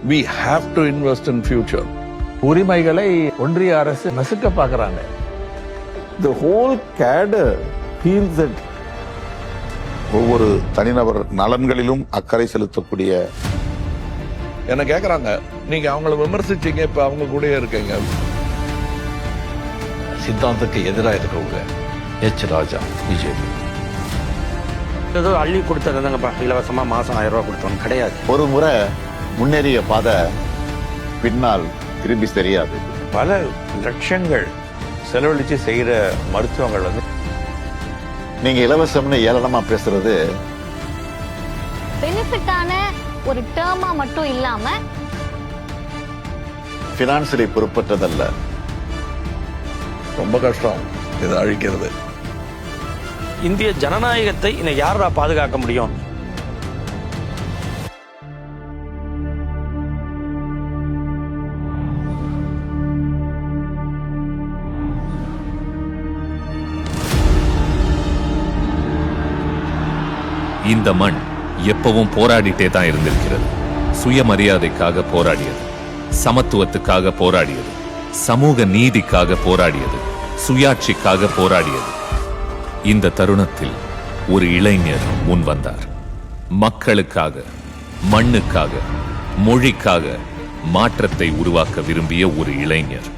we have to invest in future. உரிமைகளை ஒன்றிய அரசு நசுக்க பார்க்கறாங்க. The whole cadre feels that ஒவ்வொரு தனிநபர் நலன்களிலும் அக்கறை செலுத்தக்கூடிய என்ன கேக்குறாங்க, நீங்க அவங்கள விமர்சிச்சீங்க, இப்ப அவங்க கூட இருக்கீங்க. சித்தாந்தத்துக்கு எதிராக இருக்கிறவங்க எச் ராஜா பிஜேபி ஏதோ அள்ளி கொடுத்ததுங்கப்பா, இலவசமா மாசம் 1000 ரூபாய் கொடுத்தோம் கிடையாது. ஒரு முறை முன்னேறிய பாதை பின்னால் திரும்பி தெரியாது. பல லட்சங்கள் செலவழிச்சு செய்யற மருத்துவங்கள் வந்து நீங்க இலவசம்னு ஏளனமா பேசுறது பெனிஃபிட்டான ஒரு டேர்மா மட்டும் இல்லாம பினான்சியலி பொறுப்பற்றதல்ல. ரொம்ப கஷ்டம் இதை அழிக்கிறது. இந்திய ஜனநாயகத்தை இன்னும் யாரா பாதுகாக்க முடியும்? இந்த மண் எப்பவும் போராடிட்டே தான் இருந்திருக்கிறது. சுயமரியாதைக்காக போராடியது, சமத்துவத்துக்காக போராடியது, சமூக நீதிக்காக போராடியது, சுயாட்சிக்காக போராடியது. இந்த தருணத்தில் ஒரு இளைஞர் முன் வந்தார். மக்களுக்காக, மண்ணுக்காக, மொழிக்காக மாற்றத்தை உருவாக்க விரும்பிய ஒரு இளைஞர்.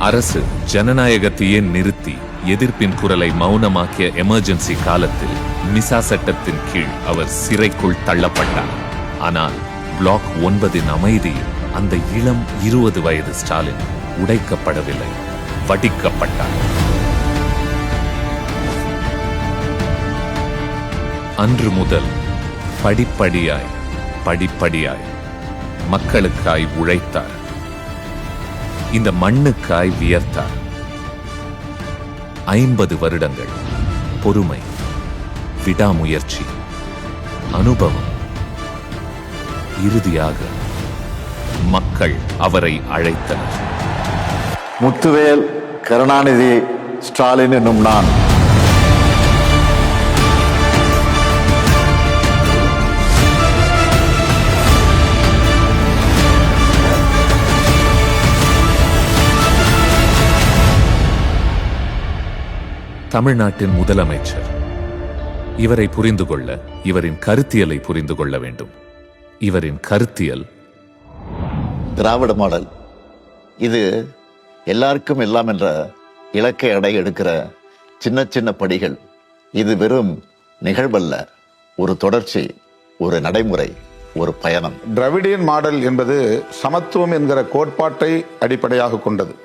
அரசு ஜனநாயகத்தையே நிறுத்தி எதிர்ப்பின் குரலை மௌனமாக்கிய எமர்ஜென்சி காலத்தில் மிசா சட்டத்தின் கீழ் அவர் சிறைக்குள் தள்ளப்பட்டார். ஆனால் பிளாக் 9 அமைதியில் அந்த இளம் 20 வயது ஸ்டாலின் உடைக்கப்படவில்லை, வடிக்கப்பட்டார். அன்று முதல் படிப்படியாய் படிப்படியாய் மக்களுக்காய் உழைத்தார். இந்த மண்ணுக்காய் வியர்த்தார். 50 வருடங்கள் பொறுமை, விடாமுயற்சி, அனுபவம். இறுதியாக மக்கள் அவரை அழைத்தனர். முத்துவேல் கருணாநிதி ஸ்டாலின் என்னும் நான் தமிழ்நாட்டின் முதலமைச்சர். இவரை புரிந்து கொள்ள இவரின் கருத்தியலை புரிந்து கொள்ள வேண்டும். இவரின் கருத்தியல் திராவிட மாடல். இது எல்லாருக்கும் எல்லாம் என்ற இலக்கை அடைய எடுக்கிற சின்ன சின்ன படிகள். இது வெறும் நிகழ்வல்ல, ஒரு தொடர்ச்சி, ஒரு நடைமுறை, ஒரு பயணம். டிராவிடியன் மாடல் என்பது சமத்துவம் என்கிற கோட்பாட்டை அடிப்படையாக கொண்டது.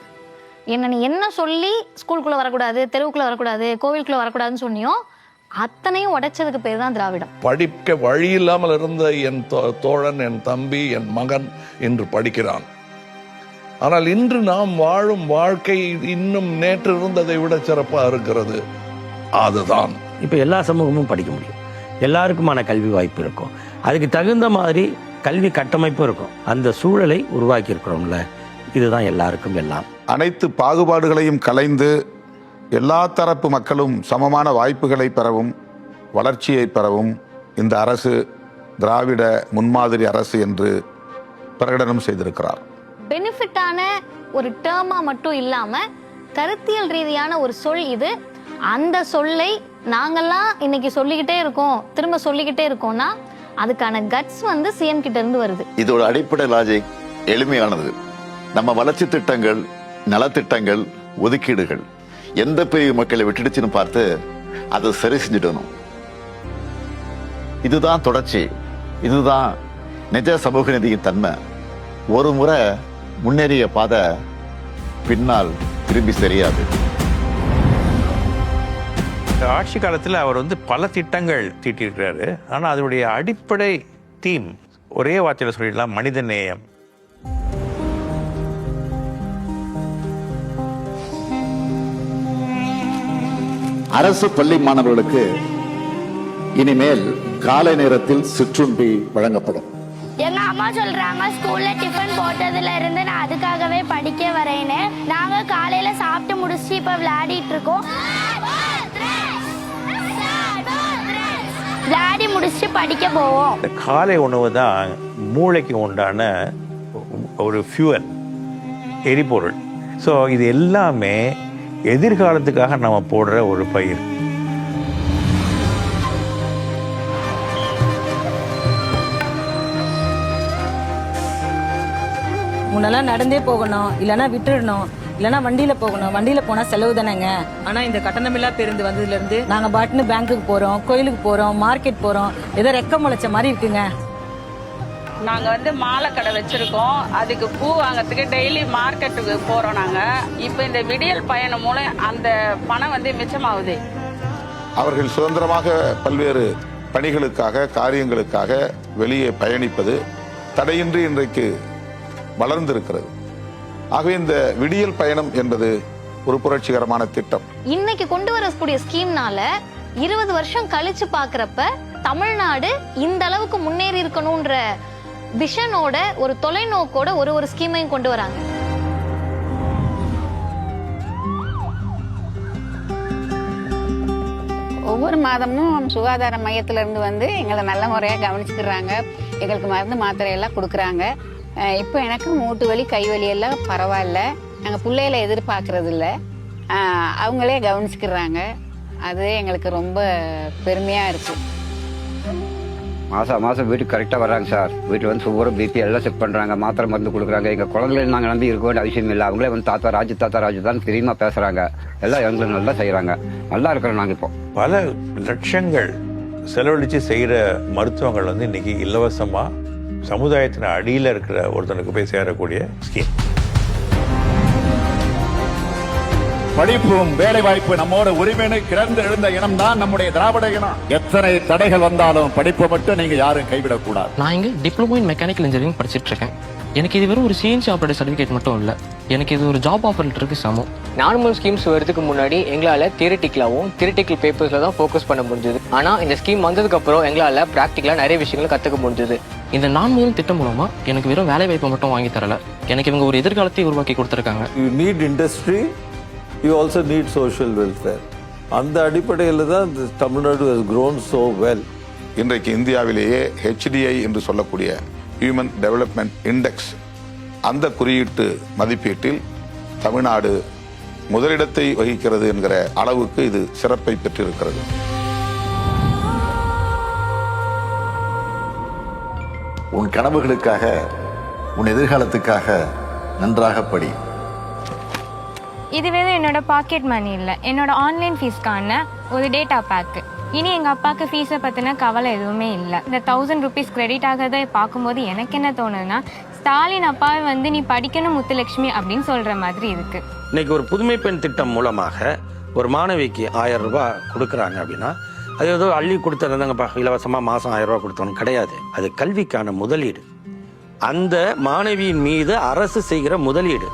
நீ என்ன சொல்லி ஸ்கூலுக்குள்ள வரக்கூடாது, தெருவுக்குள்ள வரக்கூடாது, கோவிலுக்குள்ள வரக்கூடாதுன்னு சொன்னியோ அத்தனையும் உடைச்சதுக்கு பேர் தான் திராவிடம். படிக்க வழி இல்லாமல் இருந்த என் தோழன், என் தம்பி, என் மகன் இன்று படிக்கிறான். ஆனால் இன்று நாம் வாழும் வாழ்க்கை இன்னும் நேற்று இருந்ததை விட சிறப்பாக இருக்கிறது. அதுதான் இப்ப எல்லா சமூகமும் படிக்க முடியும், எல்லாருக்குமான கல்வி வாய்ப்பு இருக்கும், அதுக்கு தகுந்த மாதிரி கல்வி கட்டமைப்பு இருக்கும். அந்த சூழலை உருவாக்கி இருக்கிறோம்ல, இதுதான் எல்லாருக்கும் எல்லாம். அனைத்து பாகுபாடுகளையும் கலைந்து எல்லா தரப்பு மக்களும் சமமான வாய்ப்புகளை பெறவும் வளர்ச்சியை பெறவும் இந்த அரசு திராவிட முன்மாதிரி அரசு என்று பிரகடனம் செய்திருக்கிறார். பெனிஃபிட்டான ஒரு டேர்மா மட்டும் இல்லாம கருத்தியல் ரீதியான ஒரு சொல் இது. அந்த சொல்லை நாங்கெல்லாம் இன்னைக்கு சொல்லிக்கிட்டே இருக்கோம், திரும்ப சொல்லிக்கிட்டே இருக்கோம்னா அதுக்கான கட்ஸ் வந்து சிஎம் கிட்ட இருந்து வருது. இதோட அடிப்படை லாஜிக் எளிமையானது. நம்ம வளர்ச்சி திட்டங்கள், நலத்திட்டங்கள், ஒதுக்கீடுகள் எந்த பிரிவு மக்களை விட்டுடுச்சுன்னு பார்த்து அதை சரி செஞ்சிடணும். இதுதான் தொடர்ச்சி, இதுதான் நிஜ சமூக நீதியின் தன்மை. ஒரு முறை முன்னேறிய பாதை பின்னால் திரும்பி தெரியாது. ஆட்சி காலத்தில் அவர் வந்து பல திட்டங்கள் தீட்டியிருக்கிறாரு. ஆனால் அதனுடைய அடிப்படை தீம் ஒரே வார்த்தையில் சொல்லிடலாம், மனித நேயம். அரசு பள்ளி மாணவர்களுக்கு இனிமேல் காலை நேரத்தில் சிற்றுண்டி வழங்கப்படும். எங்க அம்மா சொல்றாங்க ஸ்கூல்ல டிஃபன் போட்டதுல இருந்து நான் அதுக்காகவே படிக்க வரேன்னு. நாங்க காலையில சாப்பிட்டு முடிச்சு இப்ப விளையாடிட்டு இருக்கோம். விளையாடி முடிச்சுட்டு படிக்க போவோம். இந்த காலை உணவு தான் மூளைக்கு உண்டான ஒரு ஃபியூவல், எரிபொருள். ஸோ இது எல்லாமே எதிர்காலத்துக்காக நம்ம போடுற ஒரு பயிர். முன்னெல்லாம் நடந்தே போகணும், இல்லைன்னா விட்டுடணும், இல்லைன்னா வண்டியில போகணும். வண்டியில போனா செலவு தானேங்க. ஆனா இந்த கட்டணமில்லா பேருந்து வந்ததுல இருந்து நாங்க பாட்டுன்னு பேங்க்குக்கு போறோம், கோயிலுக்கு போறோம், மார்க்கெட் போறோம். ஏதோ ரெக்க முளைச்ச மாதிரி இருக்குங்க. நாங்க மாலை கடை வச்சிருக்கோம். அதுக்கு பூ வாங்கறதுக்கு டெய்லி மார்க்கெட்டுக்கு போறோம் நாங்க. இப்ப இந்த விடியல் பயணம் மூலம் அந்த பணம் மிச்சமாகுது. அவர்கள் சுதந்திரமாக பல்வேறு பணிகளுக்காக, காரியங்களுக்காக வெளியே பயணிப்பது தடையின்றி இன்றைக்கு வளர்ந்திருக்கிறது. ஆகவே இந்த விடியல் பயணம் என்பது ஒரு புரட்சிகரமான திட்டம். இன்னைக்கு கொண்டு வரக்கூடிய ஸ்கீம்னால 20 வருஷம் கழிச்சு பாக்குறப்ப தமிழ்நாடு இந்த அளவுக்கு முன்னேறி இருக்கணும்ன்ற விஷனோட, ஒரு தொலைநோக்கோட ஒரு ஸ்கீமையும் கொண்டு வராங்க. ஒவ்வொரு மாதமும் சுகாதார மையத்துல இருந்து எங்களை நல்ல முறையா கவனிச்சுக்கிறாங்க. எங்களுக்கு மருந்து மாத்திரை எல்லாம் கொடுக்குறாங்க. இப்போ எனக்கு மூட்டு வலி, கை வலி எல்லாம் பரவாயில்ல. நாங்கள் பிள்ளைகளை எதிர்பார்க்கறது இல்லை, அவங்களே கவனிச்சுக்கிறாங்க. அது எங்களுக்கு ரொம்ப பெருமையாக இருக்குது. மாதம் வீட்டுக்கு கரெக்டாக வர்றாங்க சார். வீட்டில் சுகர், பிபி எல்லாம் செக் பண்ணுறாங்க, மாத்திரை மருந்து கொடுக்குறாங்க. எங்கள் குழந்தைகளை நாங்கள் நம்பி இருக்க வேண்டிய அவசியம் இல்லை. அவங்களே தாத்தா ராஜு தான் தெரியுமா பேசுகிறாங்க. எல்லாம் எங்களுக்கு நல்லா செய்கிறாங்க. நல்லா இருக்கிறோம் நாங்கள். இப்போ பல லட்சங்கள் செலவழித்து செய்கிற மருத்துவங்கள் இன்னைக்கு இலவசமாக சமுதாயத்தின் அடியில் இருக்கிற ஒருத்தனுக்கு போய் சேரக்கூடிய ஸ்கீம். படிப்பும் வேலை வாய்ப்பு நம்மோட உரிமையை கிடந்து எழுந்த இனம் தான் நம்முடைய திராவிட இனம். எத்தனை தடைகள் வந்தாலும் படிப்பை மட்டும் நீங்க யாரும் கைவிடக்கூடாது. நான் இங்க டிப்ளமோ இன் மெக்கானிக்கல் இன்ஜினியரிங் படிச்சிட்டு இருக்கேன். எனக்கு இது வெறும் ஒரு சிஎன்சி ஆப்ரேட்டர் சர்டிஃபிகேட் மட்டும் இல்லை, எனக்கு இது ஒரு ஜாப் ஆஃபர் லெட்டருக்கு சமம். நார்மல் ஸ்கீம்ஸ் வரதுக்கு முன்னாடி எங்களால் தியரிட்டிக்கல் பேப்பர்ஸில் தான் ஃபோக்கஸ் பண்ண முடிஞ்சது. ஆனால் இந்த ஸ்கீம் வந்ததுக்கப்புறம் எங்களால் ப்ராக்டிக்கலாக நிறைய விஷயங்களை கற்றுக்க முடிஞ்சது. இந்த 4 திட்டம் மூலமா எனக்கு வெறும் வேலை வாய்ப்பை மட்டும் வாங்கி தரல, எனக்கு இவங்க ஒரு எதிர்காலத்தை உருவாக்கி கொடுத்துருக்காங்க. You need industry, you also need social welfare. அந்த அடிப்படையில் தான் Tamil Nadu has grown so well. இன்றைக்கு இந்தியாவிலேயே HDI என்று சொல்லக்கூடிய ஹியூமன் டெவலப்மெண்ட் இண்டெக்ஸ், அந்த குறியீட்டு மதிப்பீட்டில் தமிழ்நாடு முதலிடத்தை வகிக்கிறது என்கிற அளவுக்கு இது சிறப்பை பெற்றிருக்கிறது. உன் கனவுகளுக்காக, உன் எதிர்காலத்துக்காக நன்றாக படி. இது வெறும் என்னோட பாக்கெட் மணி இல்லை, என்னோட ஆன்லைன் ஃபீஸ்க்கான ஒரு டேட்டா பேக்கு. இனி எங்கள் அப்பாவுக்கு ஃபீஸை பற்றின கவலை எதுவுமே இல்லை. இந்த 1000 rupees கிரெடிட் ஆகிறத பார்க்கும்போது எனக்கு என்ன தோணுதுன்னா, ஸ்டாலின் அப்பாவை நீ படிக்கணும் முத்துலட்சுமி அப்படின்னு சொல்கிற மாதிரி இருக்கு. இன்னைக்கு ஒரு புதுமை பெண் திட்டம் மூலமாக ஒரு மாணவிக்கு 1000 ரூபாய் கொடுக்குறாங்க அப்படின்னா, அது ஏதோ அள்ளி கொடுத்துருந்தாங்கப்பா இலவசமாக மாதம் 1000 ரூபாய் கொடுத்தோன்னு கிடையாது. அது கல்விக்கான முதலீடு, அந்த மாணவியின் மீது அரசு செய்கிற முதலீடு.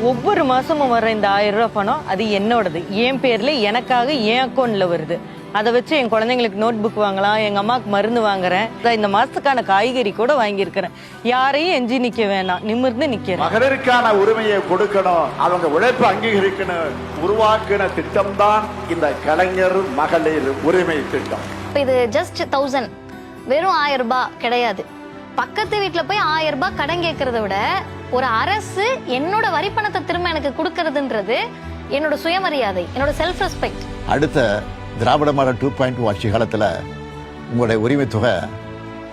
ஒவ்வொரு மாசமும் வர்ற இந்த 1000 ரூபாய் பணம் அது என்னோடது, என் பேர்ல எனக்காக என் அக்கௌண்ட்ல வருது. அதை வச்சு என் குழந்தைங்களுக்கு நோட் புக் வாங்கலாம், எங்க அம்மாவுக்கு மருந்து வாங்குறேன், இந்த மாசத்துக்கான காய்கறி கூட வாங்கியிருக்கிறேன். யாரையும் எஞ்சி நிக்க வேணாம், நிமிர்ந்து நிக்கிறேன். மகளிருக்கான உரிமையை கொடுக்கணும், அவங்க உழைப்பு அங்கீகரிக்கணும். உருவாக்கின திட்டம் தான் இந்த கலைஞர் மகளிர் உரிமை திட்டம். இது ஜஸ்ட் 1000, வெறும் 1000 ரூபாய் கிடையாது. பக்கத்து வீட்டுல போய் 1000 ரூபாய் கடன் கேட்கறத விட ஒரு அரசு என்னோட வரி பணத்தை திரும்ப எனக்கு கொடுக்கறதுன்றது என்னோட சுயமரியாதை, என்னோட செல்ஃப் ரெஸ்பெக்ட். அடுத்த திராவிட மாடல் 2.0 ஆட்சி காலத்தில் உங்களுடைய உரிமை தொகை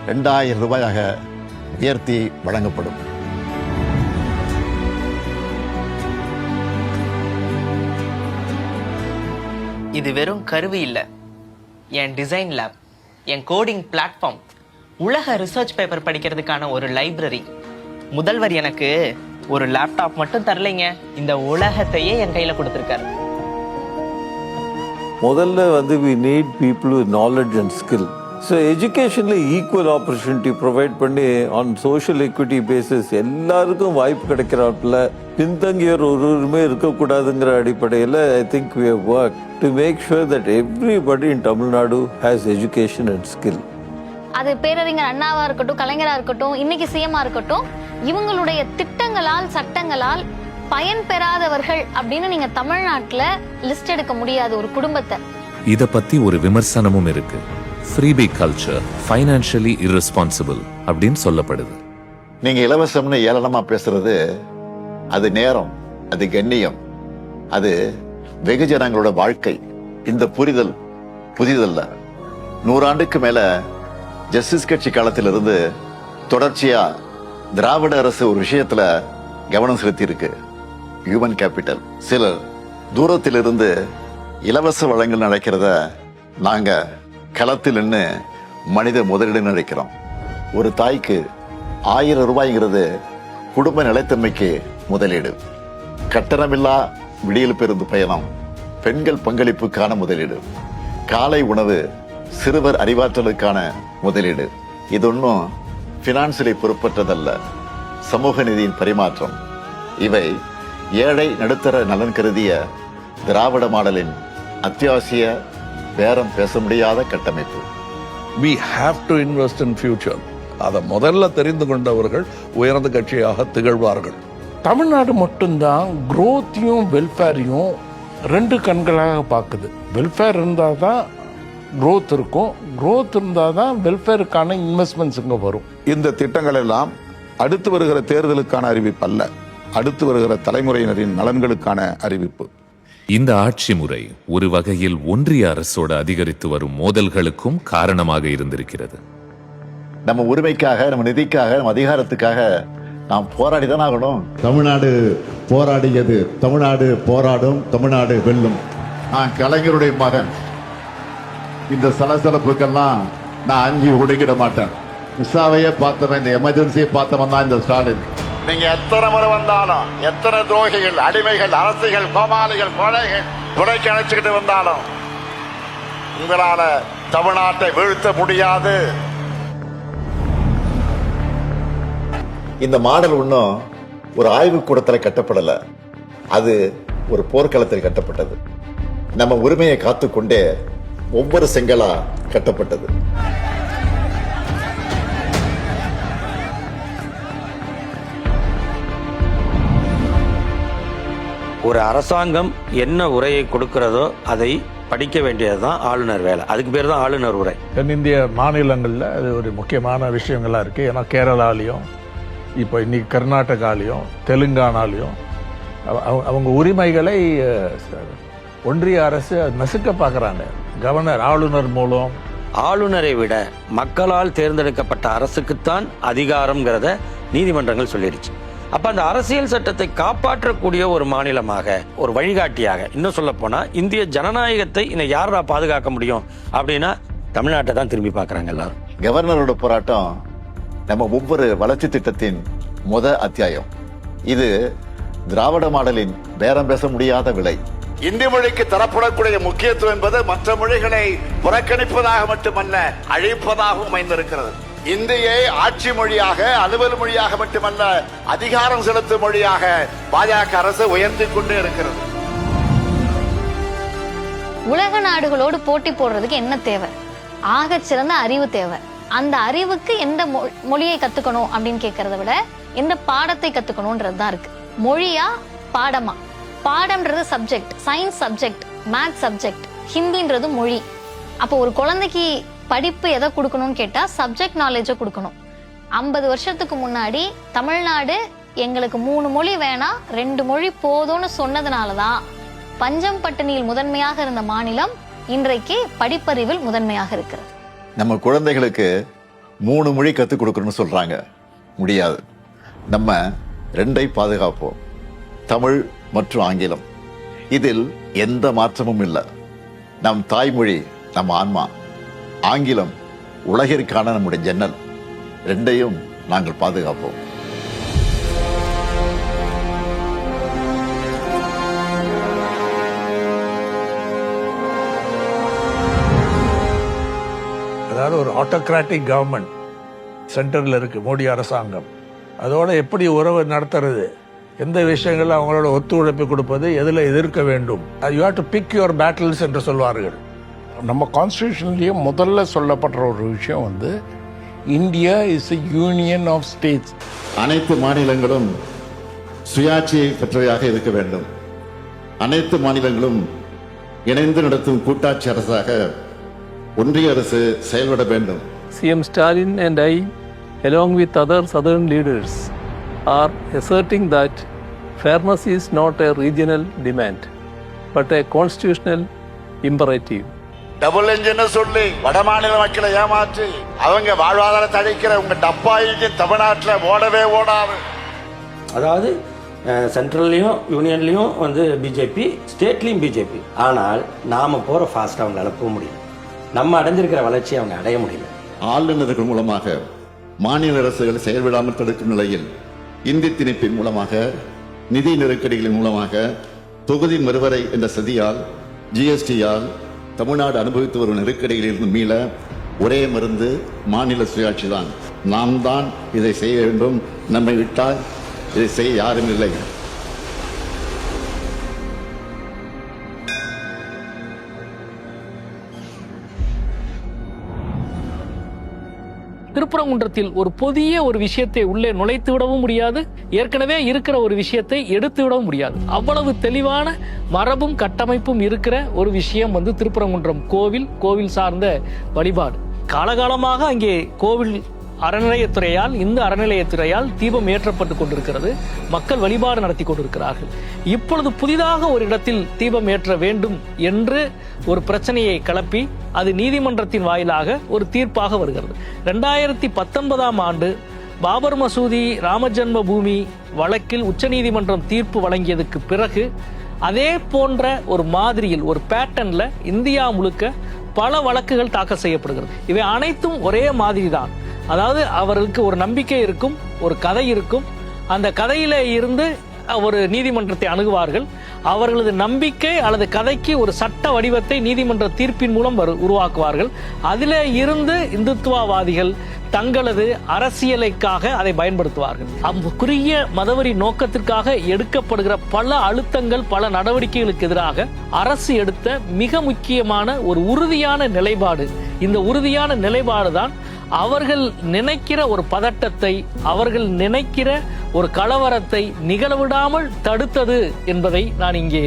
2000 ரூபாயாக உயர்த்தி வழங்கப்படும். இது வெறும் கருவி இல்லை, என் டிசைன் லேப், என் கோடிங் பிளாட்ஃபார்ம், உலக ரிசர்ச் பேப்பர் படிக்கிறதுக்கான ஒரு லைப்ரரி. முதல்வர் எனக்கு ஒரு லேப்டாப் மட்டும் தரலைங்க, இந்த உலகத்தையே என் கையில கொடுத்துருக்காரு. முதல்ல we need people with knowledge and skill. So educationல ஈக்குவல் ஆப்பர்ச்சுனிட்டி ப்ரொவைட் பண்ணி ஆன் சோஷியல் எக்விட்டி பேசிஸ் எல்லாருக்கும் வாய்ப்பு கிடைக்கிறாப்புல பின்தங்கியோர் ஒருவருமே இருக்கக்கூடாதுங்கிற அடிப்படையில் I think we have worked to make sure that everybody in Tamil Nadu has education and skill. அது பேரறிஞர் அண்ணாவா இருக்கட்டும், கலைஞரா இருக்கட்டும், இன்னைக்கு சிஎம்மா இருக்கட்டும், இவங்களுடைய திட்டங்களால், சட்டங்களால் பயன் பெறாதவர்கள் அப்படின்னு நீங்க தமிழ்நாட்டுல லிஸ்ட் எடுக்க முடியாது ஒரு குடும்பத்தை. இத பத்தி ஒரு விமர்சனமும் இருக்கு. ஃப்ரீபி கல்ச்சர் ஃபைனான்சியலி irresponsible அப்படின்னு சொல்லப்படுது. நீங்க இலவசம்னு ஏளனமா பேசுறது அது நேரம், அது கண்ணியம், அது வெகுஜனங்களோட வாழ்க்கை. இந்த புரிதல் புதிதல்ல. 100 ஆண்டுக்கு மேல ஜஸ்டிஸ் கட்சி காலத்திலிருந்து தொடர்ச்சியா திராவிட அரசு ஒரு விஷயத்துல கவனம் செலுத்தி இருக்கு. Human capital. சிலர் தூரத்திலிருந்து இலவச வளங்கள் நடக்கிறத நாங்க களத்தில் நின்று மனித முதலீடு நினைக்கிறோம். ஒரு தாய்க்கு 1000 ரூபாய்ங்கிறது குடும்ப நிலைத்தன்மைக்கு முதலீடு. கட்டணமில்லா விடியல் பேருந்து பயணம் பெண்கள் பங்களிப்புக்கான முதலீடு. காலை உணவு சிறுவர் அறிவாற்றலுக்கான முதலீடு. இது ஒன்றும் பினான்சியலை பொறுப்பற்றதல்ல, சமூக நீதியின் பரிமாற்றம். இவை ஏழை நடுத்தர நலன் கருதிய திராவிட மாடலின் அத்தியாவசிய பேரம் பேச முடியாத கட்டமைப்பு. we have to invest in future. அதை முதல்ல தெரிந்து கொண்டவர்கள் உயர்ந்த கட்சியாக திகழ்வார்கள். தமிழ்நாடு மட்டும்தான் growth-யும் வெல்ஃபேரையும் 2 கண்களாக பார்க்குது. வெல்ஃபேர் இருந்தால் தான் growth இருக்கும், growth இருந்தால் தான் வெல்ஃபேருக்கான இன்வெஸ்ட்மெண்ட்ஸ் இங்கே வரும். இந்த திட்டங்கள் எல்லாம் அடுத்து வருகிற தேர்தலுக்கான அறிவிப்பு அல்ல, அடுத்து வருகிற தலைமுறையினரின் நலன்களுக்கான அறிவிப்பு. இந்த ஆட்சி முறை ஒரு வகையில் ஒன்றிய அரசோடு அதிகரித்து வரும் மோதல்களுக்கும் காரணமாக இருந்திருக்கிறது. நம்ம உரிமைக்காக, நம்ம நிதிக்காக, நம்ம அதிகாரத்துக்காக நாம் போராடிதான் ஆகணும். தமிழ்நாடு போராடியது, தமிழ்நாடு போராடும், தமிழ்நாடு வெல்லும். நான் கலைஞருடைய மகன். இந்த சலசலப்புக்கெல்லாம் நான் அஞ்சு ஒடுங்கிட மாட்டேன். விசாவையே பார்த்தவன், இந்த எமர்ஜென்சியை பார்த்தவன் தான் இந்த ஸ்டாலின். நீங்க எத்தனை முறை வந்தாலும், எத்தனை துரோகிகள், அடிமைகள், அரசிகள், கோமாளிகள், கொலைகள் துணைக்கு அழைச்சுக்கிட்டு வந்தாலும் உங்களால தமிழ்நாட்டை வீழ்த்த முடியாது. இந்த மாடல் ஒன்றும் ஒரு ஆய்வுக்கூடத்தில் கட்டப்படல, அது ஒரு போர்க்களத்தில் கட்டப்பட்டது. நம்ம உரிமையை காத்துக்கொண்டே ஒவ்வொரு செங்கலா கட்டப்பட்டது. ஒரு அரசாங்கம் என்ன உரையை கொடுக்கிறதோ அதை படிக்க வேண்டியதுதான் ஆளுநர் வேலை. அதுக்கு பேர் தான் ஆளுநர் உரை. தென்னிந்திய மாநிலங்களில் அது ஒரு முக்கியமான விஷயங்களாக இருக்குது. ஏன்னா கேரளாலையும் இப்போ இன்னைக்கு கர்நாடகாலையும் தெலுங்கானாலையும் அவங்க உரிமைகளை ஒன்றிய அரசு நசுக்க பார்க்குறாங்க. கவர்னர், ஆளுநர் மூலம். ஆளுநரை விட மக்களால் தேர்ந்தெடுக்கப்பட்ட அரசுக்குத்தான் அதிகாரம்ங்கிறத நீதிமன்றங்கள் சொல்லிடுச்சு. அப்ப அந்த அரசியல் சட்டத்தை காப்பாற்றக்கூடிய ஒரு மாநிலமாக, ஒரு வழிகாட்டியாக, இன்னும் சொல்ல போனா இந்திய ஜனநாயகத்தை இன்னும் யாரா பாதுகாக்க முடியும் அப்படின்னா தமிழ்நாட்டை தான் திரும்பி பார்க்கறாங்க எல்லாரும். கவர்னரோட போராட்டம் நம்ம ஒவ்வொரு வளர்ச்சி திட்டத்தின் அத்தியாயம். இது திராவிட மாடலின் பேரம் பேச முடியாத விலை. இந்தி மொழிக்கு தரப்படக்கூடிய முக்கியத்துவம் என்பது மற்ற மொழிகளை புறக்கணிப்பதாக மட்டுமல்ல, அழிப்பதாகவும் அமைந்திருக்கிறது. இந்தியை ஆட்சி மொழியாக, அலுவல் மொழியாக மட்டுமல்ல, அதிகாரம் செலுத்தும் மொழியாக பாஜக அரசு உயர்த்தி கொண்டே இருக்கிறது. உலக நாடுகளோடு போட்டி போடுறதுக்கு என்ன தேவை? ஆகச்சிறந்த அறிவு தேவை. அந்த அறிவுக்கு எந்த மொழியை கத்துக்கணும் அப்படின்னு கேட்கறத விட எந்த பாடத்தை கத்துக்கணும்ன்றது தான் இருக்கு. மொழியா பாடமா? பாடம்ன்றது subject, science subject, maths subject, ஹிந்தின்றது மொழி. அப்போ ஒரு குழந்தைக்கு படிப்பு எதை கொடுக்கணும்னு கேட்டா சப்ஜெக்ட் நாலேஜை கொடுக்கணும். 50 வருஷத்துக்கு முன்னாடி தமிழ்நாடு எங்களுக்கு 3 மொழி வேணாம் 2 மொழி போதும்னு சொன்னதுனாலதான் பஞ்சம் பட்டினியில் முதன்மையாக இருந்த மாநிலம் இன்றைக்கு படிப்பறிவில் முதன்மையாக இருக்கிறது. நம்ம குழந்தைகளுக்கு 3 மொழி கத்துக் கொடுக்கணும்னு சொல்றாங்க. முடியாது. நம்ம 2ஐ பாதுகாப்போம், தமிழ் மற்றும் ஆங்கிலம். இதில் எந்த மாற்றமும் இல்லை. நம் தாய்மொழி நம் ஆன்மா, ஆங்கிலம் உலகிற்கான நம்முடைய ஜன்னல். 2ஐயும் நாங்கள் பாதுகாப்போம். அதாவது ஒரு ஆட்டோகிராட்டிக் கவர்மெண்ட் சென்டரில் இருக்கு மோடி அரசாங்கம். அதோட எப்படி உறவு நடத்துறது, எந்த விஷயங்கள் அவங்களோட ஒத்துழைப்பு கொடுப்பது, எதில் எதிர்க்க வேண்டும், you have to pick your battles என்று சொல்வார்கள். நம்ம கான்ஸ்டியூஷன்லேயே முதல்ல சொல்லப்படுற ஒரு விஷயம் வந்து India is a union of states. அனைத்து மாநிலங்களும் சுயாட்சியை பெற்றவையாக இருக்க வேண்டும். அனைத்து மாநிலங்களும் இணைந்து நடத்தும் கூட்டாட்சி அரசாக ஒன்றிய அரசு செயல்பட வேண்டும். CM Stalin and I, along with other southern leaders, are asserting that fairness is not a regional demand, but a constitutional imperative. Double engine சொல்லி வட மாநில மக்களை ஏமாற்றி அவங்க வாழ்வாதாரத்தை அழிக்கிற உங்க டப்பா இன்ஜின் தமிழ்நாட்டில் ஓடவே ஓடாது. அதாவது சென்ட்ரல்லையும் யூனியன்லேயும் வந்து பிஜேபி, ஸ்டேட்லேயும் பிஜேபி. ஆனால் நாம் போகிற ஃபாஸ்ட்டாக அவங்களால போக முடியும். நம்ம அடைஞ்சிருக்கிற வளர்ச்சியை அவங்க அடைய முடியல. ஆளுநர்கள் மூலமாக மாநில அரசுகள் செயல்படாமல் தடுக்கும் நிலையில் இந்தி திணிப்பின் மூலமாக, நிதி நெருக்கடிகளின் மூலமாக, தொகுதி மறுவரை என்ற சதியால், ஜிஎஸ்டியால் தமிழ்நாடு அனுபவித்து வரும் நெருக்கடிகளில் இருந்து மீள ஒரே மருந்து மாநில சுயாட்சி தான். நாம் தான் இதை செய்ய வேண்டும். நம்மை விட்டால் இதை செய்ய யாரும் இல்லை. திருப்பரங்குன்றத்தில் ஒரு புதிய ஒரு விஷயத்தை உள்ளே நுழைத்து விடவும் முடியாது, ஏற்கனவே இருக்கிற ஒரு விஷயத்தை எடுத்து விடவும் முடியாது. அவ்வளவு தெளிவான மரபும் கட்டமைப்பும் இருக்கிற ஒரு விஷயம் வந்து திருப்பரங்குன்றம் கோவில் சார்ந்த வழிபாடு. காலகாலமாக அங்கே கோவில் அறநிலையத்துறையால், இந்த அறநிலையத்துறையால் தீபம் ஏற்றப்பட்டு கொண்டிருக்கிறது. மக்கள் வழிபாடு நடத்தி கொண்டிருக்கிறார்கள். இப்பொழுது புதிதாக ஒரு இடத்தில் தீபம் ஏற்ற வேண்டும் என்று ஒரு பிரச்சனையை கிளப்பி அது நீதிமன்றத்தின் வாயிலாக ஒரு தீர்ப்பாக வருகிறது. 2019ஆம் ஆண்டு பாபர் மசூதி ராமஜன்ம பூமி வழக்கில் உச்சநீதிமன்றம் தீர்ப்பு வழங்கியதுக்கு பிறகு அதே போன்ற ஒரு மாதிரியில், ஒரு பேட்டர்ன்ல இந்தியா முழுக்க பல வழக்குகள் தாக்கல் செய்யப்படுகிறது. இவை அனைத்தும் ஒரே மாதிரி தான். அதாவது அவர்களுக்கு ஒரு நம்பிக்கை இருக்கும், ஒரு கதை இருக்கும். அந்த கதையில இருந்து ஒரு நீதிமன்றத்தை அணுகுவார்கள். அவர்களது நம்பிக்கை அல்லது கதைக்கு ஒரு சட்ட வடிவத்தை நீதிமன்ற தீர்ப்பின் மூலம் உருவாக்குவார்கள். அதில் இருந்து இந்துத்துவவாதிகள் தங்களது அரசியலுக்காக அதை பயன்படுத்துவார்கள். குறுகிய மதவெறி நோக்கத்திற்காக எடுக்கப்படுகிற பல அழுத்தங்கள், பல நடவடிக்கைகளுக்கு எதிராக அரசு எடுத்த மிக முக்கியமான ஒரு உறுதியான நிலைப்பாடு. இந்த உறுதியான நிலைப்பாடு தான் அவர்கள் நினைக்கிற ஒரு பதட்டத்தை, அவர்கள் நினைக்கிற ஒரு கலவரத்தை நிகழவிடாமல் தடுத்தது என்பதை நான் இங்கே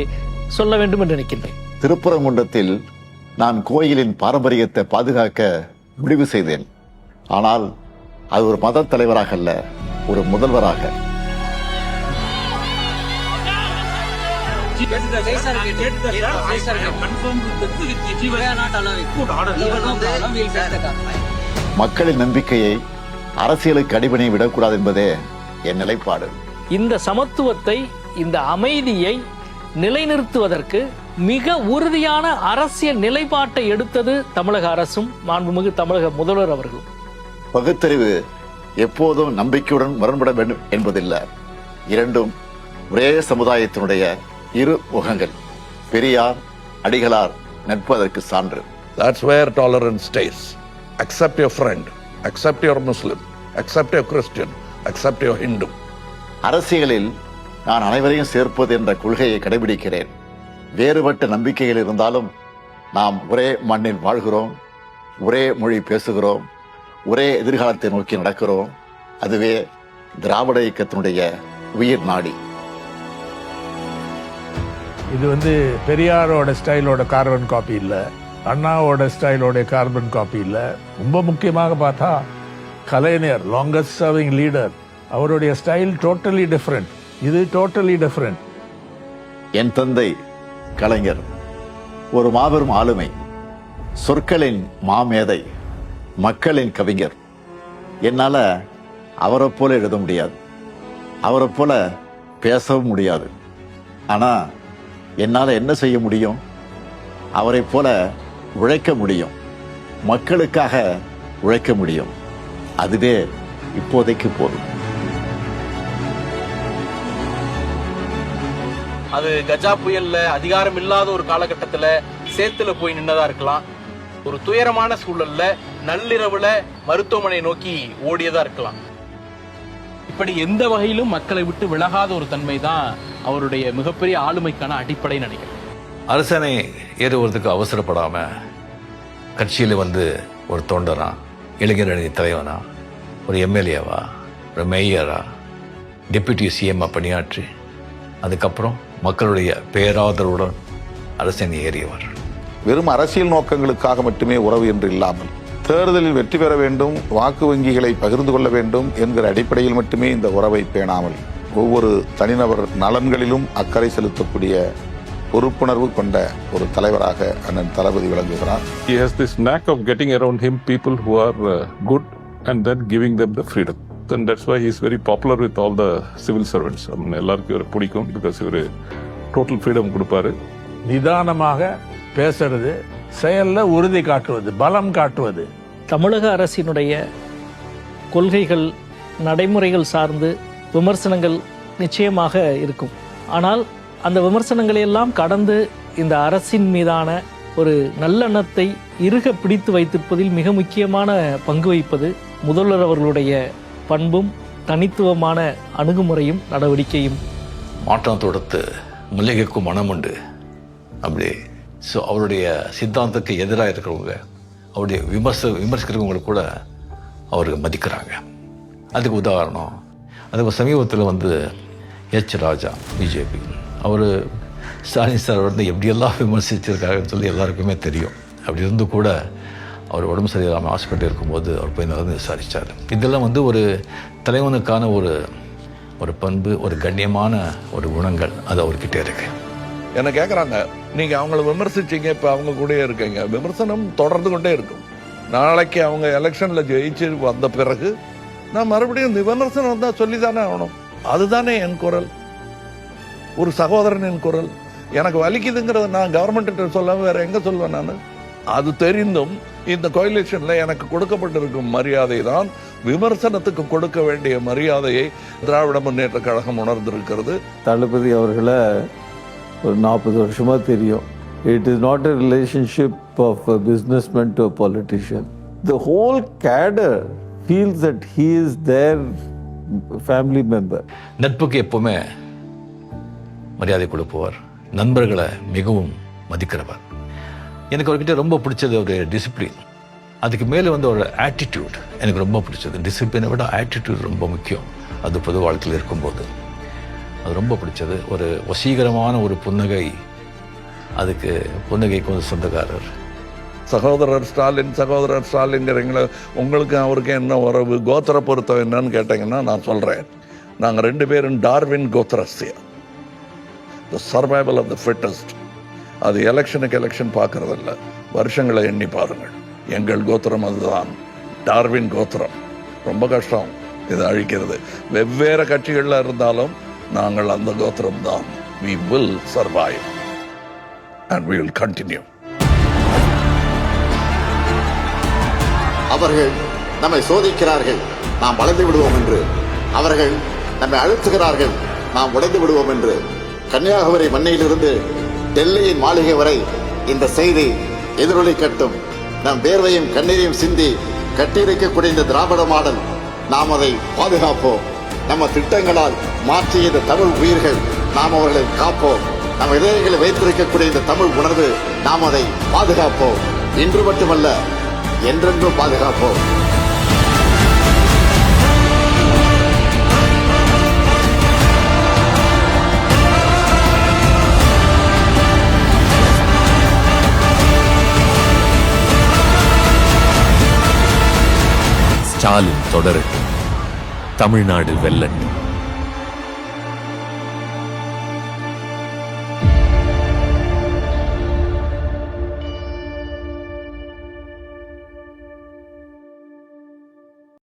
சொல்ல வேண்டும் என்று நினைக்கின்றேன். திருப்பரங்குன்றத்தில் நான் கோயிலின் பாரம்பரியத்தை பாதுகாக்க முடிவு செய்தேன். ஆனால் அது ஒரு மத தலைவராக அல்ல, ஒரு முதல்வராக. மக்களின் நம்பிக்கையை அரசியலுக்கு அடிபணி விடக்கூடாது என்பதே என் நிலைப்பாடு. இந்த சமத்துவத்தை, இந்த அமைதியை நிலைநிறுத்துவதற்கு மிக உறுதியான அரசியல் நிலைப்பாட்டை எடுத்தது தமிழக அரசும் மாண்புமிகு தமிழக முதல்வர் அவர்களும். பகுத்தறிவு எப்போதும் நம்பிக்கையுடன் முரண்பட வேண்டும் என்பதில்லை. இரண்டும் ஒரே சமுதாயத்தினுடைய இரு முகங்கள். பெரியார், அடிகளார் நட்பு அதற்கு சான்று. That's where tolerance stays. Accept your friend, accept your Muslim, accept your Christian, accept your Hindu. அரசியலில் நான் அனைவரையும் சேர்ப்பது என்ற கொள்கையை கடைபிடிக்கிறேன். வேறுபட்ட நம்பிக்கைகள் இருந்தாலும் நாம் ஒரே மண்ணில் வாழ்கிறோம், ஒரே மொழி பேசுகிறோம், ஒரே எதிர்காலத்தை நோக்கி நடக்கிறோம். அதுவே திராவிட இயக்கத்தினுடைய உயிர் நாடி. இது வந்து பெரியாரோட ஸ்டைலோட கார்பன் காப்பி இல்லை, அண்ணாவோட ஸ்டைலோட கார்பன் காப்பி இல்லை. ரொம்ப முக்கியமாக பார்த்தா கலைஞர், லாங்கஸ்ட் சர்விங் லீடர், அவருடைய ஸ்டைல் டோட்டலி டிஃப்ரெண்ட். இது டோட்டலி டிஃப்ரெண்ட். என் தந்தை கலைஞர் ஒரு மாபெரும் ஆளுமை, சொற்களின் மாமேதை, மக்களின் கவிஞர். என்னால அவரை போல எழுத முடியாது, அவரை போல பேசவும் முடியாது. ஆனா என்னால என்ன செய்ய முடியும்? அவரை போல உழைக்க முடியும், மக்களுக்காக உழைக்க முடியும். அதுவே இப்போதைக்கு போதும். அது கஜா புயல்ல அதிகாரம் இல்லாத ஒரு காலகட்டத்துல சேத்துல போய் நின்னதா இருக்கலாம். ஒரு துயரமான சூழல்ல நள்ளிரவுல மருத்துவமனை நோக்கி ஓடியதா இருக்கலாம். இப்படி எந்த வகையிலும் மக்களை விட்டு விலகாத ஒரு தன்மை தான் அவருடைய மிகப்பெரிய ஆளுமைக்கான அடிப்படை நினைக்கிறேன். அரசனை ஏறுவதற்கு அவசரப்படாம கட்சியில வந்து ஒரு தொண்டரா, இளைஞரணி தலைவனா, ஒரு எம்எல்ஏவா, ஒரு மேயரா, டெப்யூட்டி சிஎம்மாக பணியாற்றி அதுக்கப்புறம் மக்களுடைய பேராதரவுடன் அரசியல் ஏறியவர். வெறும் அரசியல் நோக்கங்களுக்காக மட்டுமே உறவு என்று இல்லாமல் தேர்தலில் வெற்றி பெற வேண்டும், வாக்கு வங்கிகளை பகிர்ந்து கொள்ள வேண்டும் என்கிற அடிப்படையில் மட்டுமே இந்த உறவை பேணாமல் ஒவ்வொரு தனிநபர் நலன்களிலும் அக்கறை செலுத்தக்கூடிய பொறுப்புணர்வு கொண்ட ஒரு தலைவராக அண்ணன் தளபதி விளங்குகிறார். He has this knack of getting around him people who are good and then giving them the freedom. And that's why he is very popular with all the civil servants. எல்லாருக்கும் இவரை பிடிக்கும். பிகாஸ் இவர் total freedom கொடுப்பாரு. நிதானமாக பேசுறது, செயல்ல உறுதி காட்டுவது, பலம் காட்டுவது. தமிழக அரசினுடைய கொள்கைகள், நடைமுறைகள் சார்ந்து விமர்சனங்கள் நிச்சயமாக இருக்கும். ஆனால் அந்த விமர்சனங்களை எல்லாம் கடந்து இந்த அரசின் மீதான ஒரு நல்லெண்ணத்தை இறுக பிடித்து வைத்திருப்பதில் மிக முக்கியமான பங்கு வகிப்பது முதல்வர் அவர்களுடைய பண்பும் தனித்துவமான அணுகுமுறையும் நடவடிக்கையும். மாற்றம் தொடுத்து மல்லிகைக்கும் மனம் உண்டு அப்படி. ஸோ அவருடைய சித்தாந்தத்துக்கு எதிராக இருக்கிறவங்க, அவருடைய விமர்சிக்கிறவங்களை கூட அவருக்கு மதிக்கிறாங்க. அதுக்கு உதாரணம், அதுக்கு சமீபத்தில் எச் ராஜா பிஜேபி, அவர் ஸ்டாலின் சார் எப்படியெல்லாம் விமர்சிச்சிருக்காருன்னு சொல்லி எல்லாருக்குமே தெரியும். அப்படி இருந்து கூட அவர் உடம்பு சரியில்லாமல் ஹாஸ்பிட்டல் இருக்கும்போது அவர் போய் நடந்து விசாரித்தார். இதெல்லாம் ஒரு தலைவனுக்கான ஒரு பண்பு, ஒரு கண்ணியமான ஒரு குணங்கள் அது அவர்கிட்ட இருக்கு. என்ன கேட்குறாங்க, நீங்கள் அவங்கள விமர்சிச்சிங்க, இப்போ அவங்க கூட இருக்கீங்க. விமர்சனம் தொடர்ந்து கொண்டே இருக்கும். நாளைக்கு அவங்க எலெக்ஷனில் ஜெயிச்சு வந்த பிறகு நான் மறுபடியும் விமர்சனம் தான் சொல்லி தானே ஆகணும். அதுதானே என் குரல், ஒரு சகோதரனின் குரல். எனக்கு வலிக்குதுங்கிறத நான் கவர்மெண்ட்ட சொல்லாம வேற எங்க சொல்வேன் நான்? அது தெரிந்தும் இந்த கோயிலேஷன்ல எனக்கு கொடுக்கப்பட்டிருக்கும் மரியாதை தான் விமர்சனத்துக்கு கொடுக்க வேண்டிய மரியாதையை திராவிட முன்னேற்ற கழகம் உணர்ந்திருக்கிறது. தளபதி அவர்களை ஒரு 40 வருஷமா தெரியும். It is not a relationship of a businessman to a politician. The whole cadre feels that he is their family member. நட்புக்கு எப்பவுமே மரியாதை கொடுப்பவர், நண்பர்களை மிகவும் மதிக்கிறவர். எனக்கு அவர்கிட்ட ரொம்ப பிடிச்சது ஒரு டிசிப்ளின், அதுக்கு மேலே ஒரு ஆட்டிடியூட் எனக்கு ரொம்ப பிடிச்சது. டிசிப்ளினை விட ஆட்டிடியூட் ரொம்ப முக்கியம். அது பொது வாழ்க்கையில் இருக்கும்போது அது ரொம்ப பிடிச்சது. ஒரு வசீகரமான ஒரு புன்னகை, அதுக்கு புன்னகைக்கு சொந்தக்காரர். சகோதரர் ஸ்டாலின்ங்கிறீங்களா, உங்களுக்கு அவருக்கு என்ன உறவு, கோத்திர பொருத்தம் என்னன்னு கேட்டீங்கன்னா நான் சொல்கிறேன். நாங்கள் 2 பேரும் டார்வின் கோத்திரஸ்தியா, the survival of the fittest. அது எலெக்ஷன் பார்க்கறதில்ல, வருஷங்களை எண்ணி பாருங்கள். எங்கள் கோத்திரம் அதுதான், டார்வின் கோத்திரம். ரொம்ப கஷ்டம் இதை அழிக்கிறது. வெவ்வேறு கட்சிகளில் இருந்தாலும் நாங்கள் அந்த கோத்திரம் தான். We will survive and we will continue. அவர்கள் நம்மை சோதிக்கிறார்கள், நாம் வளைந்து விடுவோம் என்று. அவர்கள் நம்மை அழுத்துகிறார்கள், நாம் உடைந்து விடுவோம் என்று. கன்னியாகுமரி மண்ணிலிருந்து டெல்லியின் மாளிகை வரை இந்த செய்தி எதிரொலிக்கட்டும். நம் வேர்வையும் கண்ணீரையும் சிந்தி கட்டியிருக்கக்கூடிய இந்த திராவிட மாடல், நாம் அதை பாதுகாப்போம். நம்ம திட்டங்களால் மாற்றிய இந்த தமிழ் உயிர்கள், நாம் அவர்களை காப்போம். நம்ம இதயங்களை வைத்திருக்கக்கூடிய இந்த தமிழ் உணர்வு, நாம் அதை பாதுகாப்போம். இன்று மட்டுமல்ல, என்றென்றும் பாதுகாப்போம். ஸ்டாலின் தொடரட்டும், தமிழ்நாடு வெல்லட்டும்.